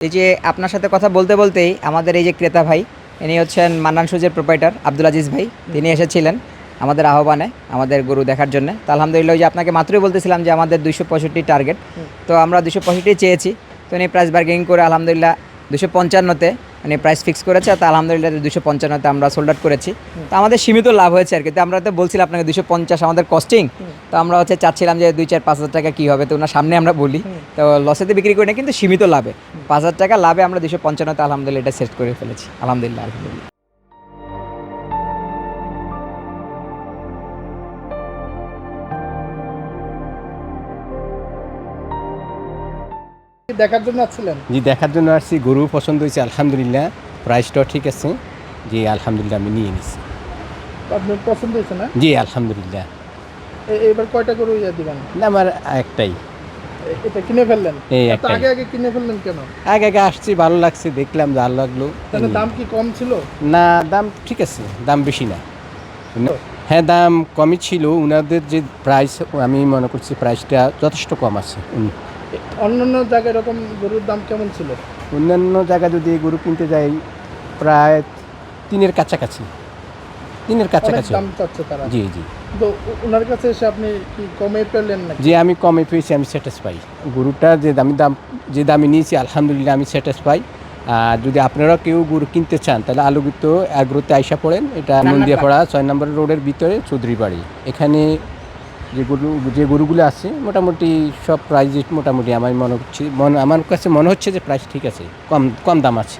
এই যে আপনার সাথে কথা বলতে বলতেই আমাদের এই যে ক্রেতা ভাই, ইনি হচ্ছেন মান্নান সুজের প্রোপাইটার আব্দুল আজিজ ভাই। তিনি এসেছিলেন আমাদের আহ্বানে আমাদের গরু দেখার জন্য। তো আলহামদুলিল্লাহ, ওই যে আপনাকে মাত্রই বলতেছিলাম যে আমাদের 265 টার্গেট, তো আমরা 265 চেয়েছি। তো উনি প্রাইস বার্গেনিং করে আলহামদুলিল্লাহ 255-তে মানে প্রাইস ফিক্স করেছে। তো আলহামদুলিল্লাহ 255-তে আমরা সোল্ড আউট করেছি। তো আমাদের সীমিত লাভ হয়েছে আর কি। তো আমরা তো বলছিলাম আপনাকে 250 আমাদের কস্টিং, তো আমরা চাচ্ছিলাম যে 2-4-5 হাজার টাকা কী হবে, তো ওনার সামনে আমরা বলি। তো লসেতে বিক্রি করি না, কিন্তু সীমিত লাভে 5,000 টাকা লাভে আমরা 255-তে আলহামদুলিল্লাহ এটা সেট করে ফেলেছি। আলহামদুলিল্লাহ আলহামদুলিল্লাহ। দেখার জন্য আসছিলেন? জি, দেখার জন্য আসছি। গরু পছন্দ হয়েছে আলহামদুলিল্লাহ, প্রাইসটাও ঠিক আছে। জি আলহামদুলিল্লাহ, আমি নিয়ে নিচ্ছি। আপনার পছন্দ হয়েছে না? জি আলহামদুলিল্লাহ। এবার কয়টা গরু দিবেন? না, আমার একটাই। এটা কিনে ফেললেন? এই এত একটাই। আগে কিনে ফেললেন কেন? আগে আগে আসছি, ভালো লাগছে, দেখলাম ভালো লাগলো। তাহলে দাম কি কম ছিল? না, দাম ঠিক আছে, দাম বেশি না। হ্যাঁ, দাম কমই ছিল। ওনাদের যে প্রাইস, আমি মনে করছি প্রাইসটা যথেষ্ট কম আছে। অন্যান্য জায়গায় এরকম গরুর দাম কেমন ছিল? অন্যান্য জায়গায় যদি গরু কিনতে যাই, প্রায় 3-এর কাছাকাছি। 3-এর অনেক কাছাকাছি। দাম চাচ্ছে তারা। জি জি। তো ওনার কাছে এসে আপনি কি কমে পেলেন নাকি? যে আমি কমে পেয়েছি, আমি স্যাটিসফাই। গরুটা যে দামে নিয়েছি আলহামদুলিল্লাহ আমি স্যাটিসফাই। আর যদি আপনারা কেউ গরু কিনতে চান, তাহলে আলোকিত অ্যাগ্রোতে আইসা পড়েন। এটা নন্দিয়াপাড়া 6 নম্বর রোডের ভিতরে চৌধুরী বাড়ি। এখানে যে গরুগুলো আছে মোটামুটি সব প্রাইস মোটামুটি আমার কাছে মনে হচ্ছে যে প্রাইস ঠিক আছে, কম দাম আছে।